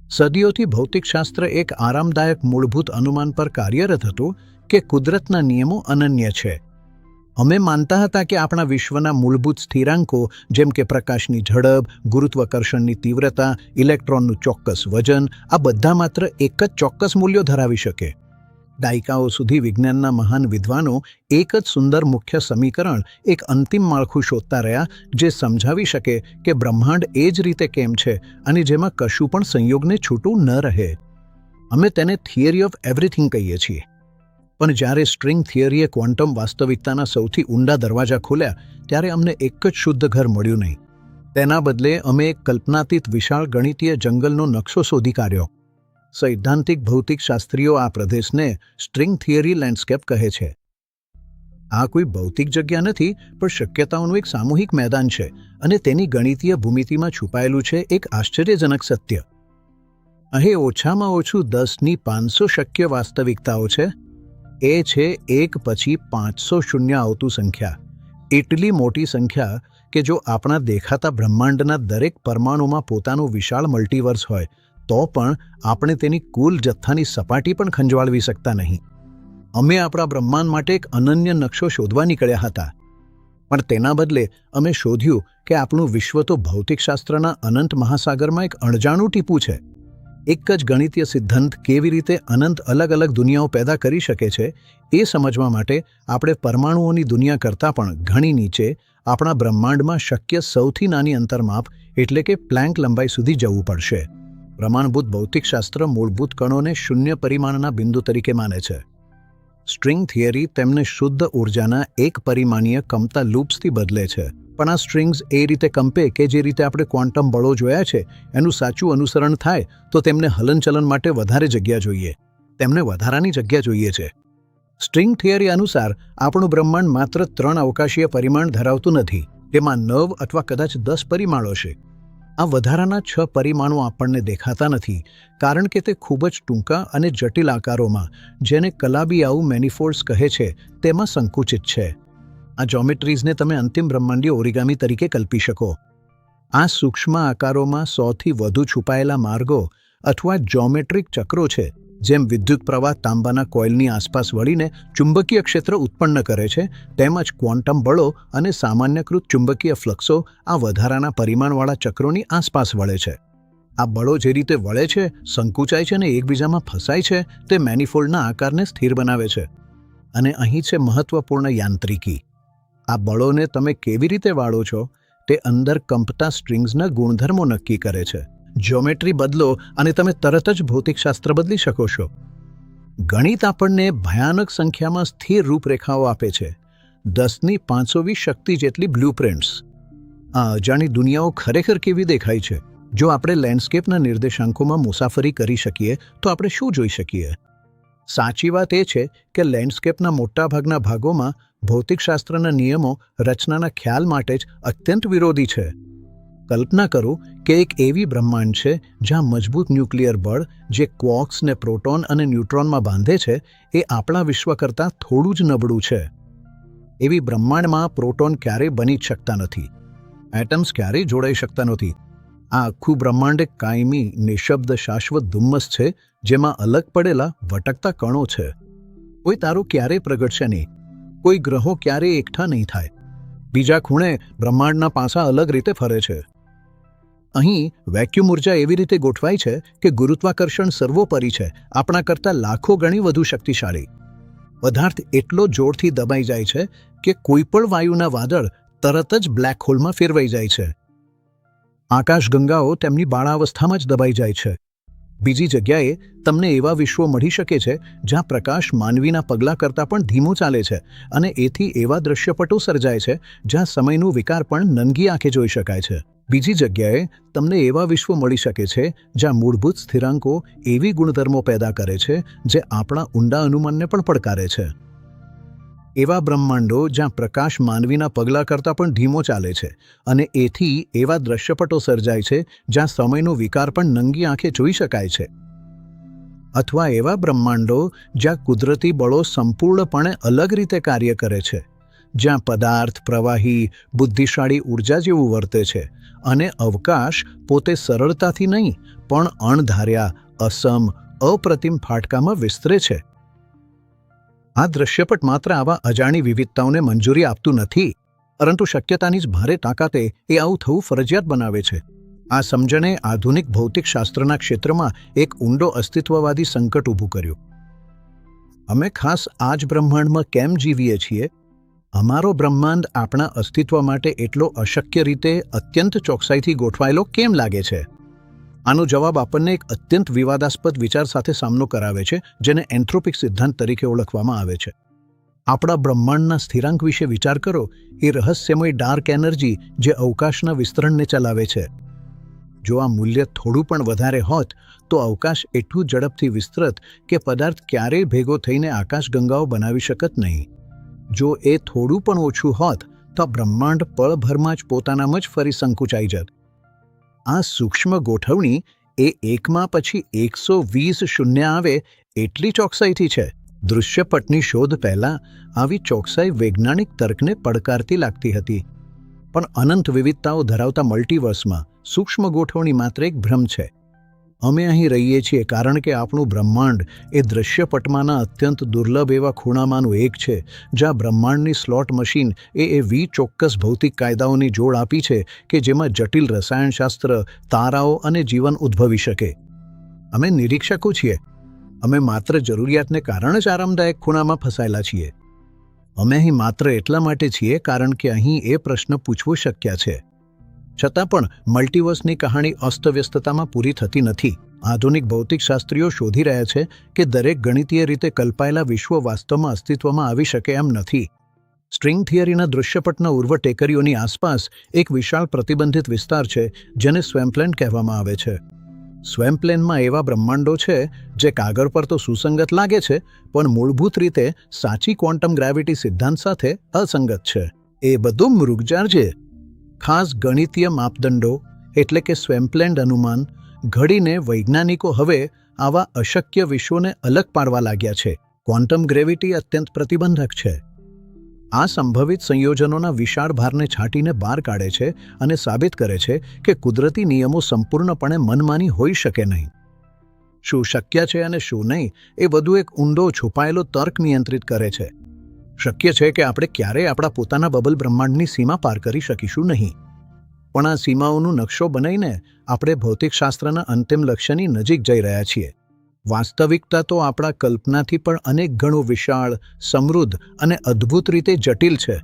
સદીઓથી ભૌતિકશાસ્ત્ર એક આરામદાયક મૂળભૂત અનુમાન પર કાર્યરત હતું કે કુદરતના નિયમો અનન્ય છે. અમે માનતા હતા કે આપણા વિશ્વના મૂળભૂત સ્થિરાંકો જેમ કે પ્રકાશની ઝડપ, ગુરુત્વાકર્ષણની તીવ્રતા, ઇલેક્ટ્રોનનું ચોક્કસ વજન, આ બધા માત્ર એક જ ચોક્કસ મૂલ્યો ધરાવી શકે. દાયકાઓ સુધી વિજ્ઞાનના મહાન વિદ્વાનો એક જ સુંદર મુખ્ય સમીકરણ, એક અંતિમ માળખું શોધતા રહ્યા જે સમજાવી શકે કે બ્રહ્માંડ એ જ રીતે કેમ છે અને જેમાં કશું પણ સંયોગને છૂટું ન રહે. અમે તેને થિયરી ઓફ એવરીથિંગ કહીએ છીએ. પણ જ્યારે સ્ટ્રિંગ થિયરીએ ક્વોન્ટમ વાસ્તવિકતાના સૌથી ઊંડા દરવાજા ખોલ્યા ત્યારે અમને એક જ શુદ્ધ ઘર મળ્યું નહીં. તેના બદલે અમે એક કલ્પનાતીત વિશાળ ગણિતીય જંગલનો નકશો શોધી કાઢ્યો. સૈદ્ધાંતિક ભૌતિકશાસ્ત્રીઓ આ પ્રદેશને સ્ટ્રિંગ થિયરી લેન્ડસ્કેપ કહે છે. આ કોઈ ભૌતિક જગ્યા નથી, પણ શક્યતાઓનું એક સામૂહિક મેદાન છે અને તેની ગણિતીય ભૂમિતિમાં છુપાયેલું છે એક આશ્ચર્યજનક સત્ય. અહીં ઓછામાં ઓછું 10⁵ શક્ય વાસ્તવિકતાઓ છે. એ છે એક પછી 500 શૂન્ય આવતું સંખ્યા. એટલી મોટી સંખ્યા કે જો આપણા દેખાતા બ્રહ્માંડના દરેક પરમાણુમાં પોતાનું વિશાળ મલ્ટીવર્સ હોય તો પણ આપણે તેની કુલ જથ્થાની સપાટી પણ ખંજવાળવી શકતા નહીં. અમે આપણા બ્રહ્માંડ માટે એક અનન્ય નકશો શોધવા નીકળ્યા હતા. પણ તેના બદલે અમે શોધ્યું કે આપણું વિશ્વ તો ભૌતિકશાસ્ત્રના અનંત મહાસાગરમાં એક અણજાણું ટીપું છે. એક જ ગણિતીય સિદ્ધાંત કેવી રીતે અનંત અલગ અલગ દુનિયાઓ પેદા કરી શકે છે એ સમજવા માટે આપણે પરમાણુઓની દુનિયા કરતાં પણ ઘણી નીચે આપણા બ્રહ્માંડમાં શક્ય સૌથી નાની અંતરમાપ એટલે કે પ્લેન્ક લંબાઈ સુધી જવું પડશે. પ્રમાણભૂત ભૌતિકશાસ્ત્ર મૂળભૂત કણોને શૂન્ય પરિમાણના બિંદુ તરીકે માને છે. સ્ટ્રિંગ થિયરી તેમને શુદ્ધ ઊર્જાના એક પરિમાણીય કમતા લૂપ્સથી બદલે છે. પણ આ સ્ટ્રિંગ્સ એ રીતે કંપે કે જે રીતે આપણે ક્વોન્ટમ બળો જોયા છે એનું સાચું અનુસરણ થાય તો તેમને હલનચલન માટે વધારે જગ્યા જોઈએ. તેમને વધારાની જગ્યા જોઈએ છે. સ્ટ્રિંગ થિયરી અનુસાર આપણું બ્રહ્માંડ માત્ર 3 અવકાશીય પરિમાણ ધરાવતું નથી. તેમાં 9 અથવા કદાચ 10 પરિમાણો છે. આ વધારાના 6 પરિમાણો આપણને દેખાતા નથી કારણ કે તે ખૂબ જ ટૂંકા અને જટિલ આકારોમાં, જેને કલાબિયાઉ મેનિફોલ્ડ્સ કહે છે, તેમાં સંકુચિત છે. આ જ્યોમેટ્રીઝને તમે અંતિમ બ્રહ્માંડીય ઓરિગામી તરીકે કલ્પી શકો. આ સૂક્ષ્મ આકારોમાં 100થી વધુ છુપાયેલા માર્ગો અથવા જ્યોમેટ્રિક ચક્રો છે. જેમ વિદ્યુત પ્રવાહ તાંબાના કોઇલની આસપાસ વળીને ચુંબકીય ક્ષેત્ર ઉત્પન્ન કરે છે, તેમજ ક્વોન્ટમ બળો અને સામાન્યકૃત ચુંબકીય ફ્લક્સો આ વધારાના પરિમાણવાળા ચક્રોની આસપાસ વળે છે. આ બળો જે રીતે વળે છે, સંકુચાય છે અને એકબીજામાં ફસાય છે, તે મેનિફોલ્ડના આકારને સ્થિર બનાવે છે. અને અહીં છે મહત્વપૂર્ણ યાંત્રિકી. આ બળોને તમે કેવી રીતે વાળો છો તે અંદર કંપતા સ્ટ્રિંગ્સના ગુણધર્મો નક્કી કરે છે. જ્યોમેટ્રી બદલો અને તમે તરત જ ભૌતિકશાસ્ત્ર બદલી શકો છો. ગણિત આપણને ભયાનક સંખ્યામાં સ્થિર રૂપરેખાઓ આપે છે. 10⁵ શક્તિ જેટલી બ્લુપ્રિન્ટ્સ. આ અજાણી દુનિયાઓ ખરેખર કેવી દેખાય છે? જો આપણે લેન્ડસ્કેપના નિર્દેશાંકોમાં મુસાફરી કરી શકીએ તો આપણે શું જોઈ શકીએ? સાચી વાત એ છે કે લેન્ડસ્કેપના મોટાભાગના ભાગોમાં ભૌતિકશાસ્ત્રના નિયમો રચનાના ખ્યાલ માટે જ અત્યંત વિરોધી છે. કલ્પના કરો કે એક એવી બ્રહ્માંડ છે જ્યાં મજબૂત ન્યુક્લિયર બળ, જે ક્વોર્ક્સને પ્રોટોન અને ન્યુટ્રોનમાં બાંધે છે, એ આપણા વિશ્વ કરતાં થોડું જ નબળું છે. એવી બ્રહ્માંડમાં પ્રોટોન ક્યારેય બની જ શકતા નથી. એટમ્સ ક્યારેય જોડાઈ શકતા નથી. આ આખું બ્રહ્માંડ એક કાયમી, નિશબ્દ, શાશ્વત ધુમ્મસ છે જેમાં અલગ પડેલા ભટકતા કણો છે. કોઈ તારો ક્યારેય પ્રગટશે નહીં. કોઈ ગ્રહો ક્યારેય એકઠા નહીં થાય. બીજા ખૂણે બ્રહ્માંડના પાસા અલગ રીતે ફરે છે. અહીં વેક્યુમ ઉર્જા એવી રીતે ગોઠવાય છે કે ગુરુત્વાકર્ષણ સર્વોપરી છે, આપણા કરતાં લાખો ગણી વધુ શક્તિશાળી. પદાર્થ એટલો જોરથી દબાઈ જાય છે કે કોઈ પણ વાયુના વાદળ તરત જ બ્લેક હોલમાં ફેરવાઈ જાય છે. આકાશગંગાઓ તેમની બાળાવસ્થામાં જ દબાઈ જાય છે. બીજી જગ્યાએ તમને એવા વિશ્વો મળી શકે છે જ્યાં પ્રકાશ માનવીના પગલાં કરતાં પણ ધીમો ચાલે છે અને એથી એવા દ્રશ્યપટો સર્જાય છે જ્યાં સમયનું વિકાર પણ નંગી આંખે જોઈ શકાય છે. બીજી જગ્યાએ તમને એવા વિશ્વો મળી શકે છે જ્યાં મૂળભૂત સ્થિરાંકો એવી ગુણધર્મો પેદા કરે છે જે આપણા ઊંડા અનુમાનને પણ પડકારે છે. એવા બ્રહ્માંડો જ્યાં પ્રકાશ માનવીના પગલાં કરતાં પણ ધીમો ચાલે છે અને એથી એવા દ્રશ્યપટો સર્જાય છે જ્યાં સમયનો વિકાર પણ નંગી આંખે જોઈ શકાય છે. અથવા એવા બ્રહ્માંડો જ્યાં કુદરતી બળો સંપૂર્ણપણે અલગ રીતે કાર્ય કરે છે, જ્યાં પદાર્થ પ્રવાહી બુદ્ધિશાળી ઉર્જા જેવું વર્તે છે અને અવકાશ પોતે સરળતાથી નહીં પણ અણધાર્યા અસમ અપ્રતિમ ફાટકામાં વિસ્તરે છે. આ દૃશ્યપટ માત્ર આવા અજાણી વિવિધતાઓને મંજૂરી આપતું નથી, પરંતુ શક્યતાની જ ભારે તાકાતે એ આવું થવું ફરજિયાત બનાવે છે. આ સમજણે આધુનિક ભૌતિકશાસ્ત્રના ક્ષેત્રમાં એક ઊંડો અસ્તિત્વવાદી સંકટ ઊભું કર્યું. અમે ખાસ આ જ બ્રહ્માંડમાં કેમ જીવીએ છીએ? અમારો બ્રહ્માંડ આપણા અસ્તિત્વ માટે એટલો અશક્ય રીતે અત્યંત ચોકસાઈથી ગોઠવાયેલો કેમ લાગે છે? આનો જવાબ આપણને એક અત્યંત વિવાદાસ્પદ વિચાર સાથે સામનો કરાવે છે, જેને એન્થ્રોપિક સિદ્ધાંત તરીકે ઓળખવામાં આવે છે. આપણા બ્રહ્માંડના સ્થિરાંક વિશે વિચાર કરો. એ રહસ્યમય ડાર્ક એનર્જી જે અવકાશના વિસ્તરણને ચલાવે છે. જો આ મૂલ્ય થોડું પણ વધારે હોત તો અવકાશ એટલું ઝડપથી વિસ્તરત કે પદાર્થ ક્યારેય ભેગો થઈને આકાશગંગાઓ બનાવી શકત નહીં. જો એ થોડું પણ ઓછું હોત તો બ્રહ્માંડ પળભરમાં જ પોતાનામાં જ ફરી સંકુચાઈ જત. આ સૂક્ષ્મ ગોઠવણી એ એકમાં પછી 120 શૂન્ય આવે એટલી ચોકસાઈથી છે. દૃશ્યપટની શોધ પહેલાં આવી ચોકસાઈ વૈજ્ઞાનિક તર્કને પડકારતી લાગતી હતી, પણ અનંત વિવિધતાઓ ધરાવતા મલ્ટીવર્સમાં સૂક્ષ્મ ગોઠવણી માત્ર એક ભ્રમ છે. અમે અહીં રહીએ છીએ કારણ કે આપણું બ્રહ્માંડ એ દૃશ્યપટમાંના અત્યંત દુર્લભ એવા ખૂણામાંનું એક છે, જ્યાં બ્રહ્માંડની સ્લોટ મશીન એવી ચોક્કસ ભૌતિક કાયદાઓની જોડ આપી છે કે જેમાં જટિલ રસાયણશાસ્ત્ર, તારાઓ અને જીવન ઉદ્ભવી શકે. અમે નિરીક્ષકો છીએ. અમે માત્ર જરૂરિયાતને કારણે જ આરામદાયક ખૂણામાં ફસાયેલા છીએ. અમે અહીં માત્ર એટલા માટે છીએ કારણ કે અહીં એ પ્રશ્ન પૂછવો શક્ય છે. છતાં પણ મલ્ટીવર્સની કહાણી અસ્તવ્યસ્તતામાં પૂરી થતી નથી. આધુનિક ભૌતિકશાસ્ત્રીઓ શોધી રહ્યા છે કે દરેક ગણિતીય રીતે કલ્પાયેલા વિશ્વ વાસ્તવમાં અસ્તિત્વમાં આવી શકે એમ નથી. સ્ટ્રિંગ થિયરીના દૃશ્યપટના ઉર્વટેકરીઓની આસપાસ એક વિશાળ પ્રતિબંધિત વિસ્તાર છે જેને સ્વેમ્પલેન્ડ કહેવામાં આવે છે. સ્વેમ્પલેનમાં એવા બ્રહ્માંડો છે જે કાગળ પર તો સુસંગત લાગે છે, પણ મૂળભૂત રીતે સાચી ક્વોન્ટમ ગ્રેવિટી સિદ્ધાંત સાથે અસંગત છે. એ બધું મૃગજાળ છે. ખાસ ગણિતીય માપદંડો એટલે કે સ્વેમ્પલેન્ડ અનુમાન ઘડીને વૈજ્ઞાનિકો હવે આવા અશક્ય વિશ્વોને અલગ પાડવા લાગ્યા છે. ક્વોન્ટમ ગ્રેવિટી અત્યંત પ્રતિબંધક છે. આ સંભવિત સંયોજનોના વિશાળ ભારને છાંટીને બહાર કાઢે છે અને સાબિત કરે છે કે કુદરતી નિયમો સંપૂર્ણપણે મનમાની હોઈ શકે નહીં. શું શક્ય છે અને શું નહીં એ વધુ એક ઊંડો છુપાયેલો તર્ક નિયંત્રિત કરે છે. શક્ય છે કે આપણે ક્યારેય આપણા પોતાના બબલ બ્રહ્માંડની સીમા પાર કરી શકીશું નહીં, પણ આ સીમાઓનો નકશો બનાવીને આપણે ભૌતિકશાસ્ત્રના અંતિમ લક્ષ્યની નજીક જઈ રહ્યા છીએ. વાસ્તવિકતા તો આપણા કલ્પનાથી પણ અનેક ગણું વિશાળ, સમૃદ્ધ અને અદ્ભુત રીતે જટિલ છે.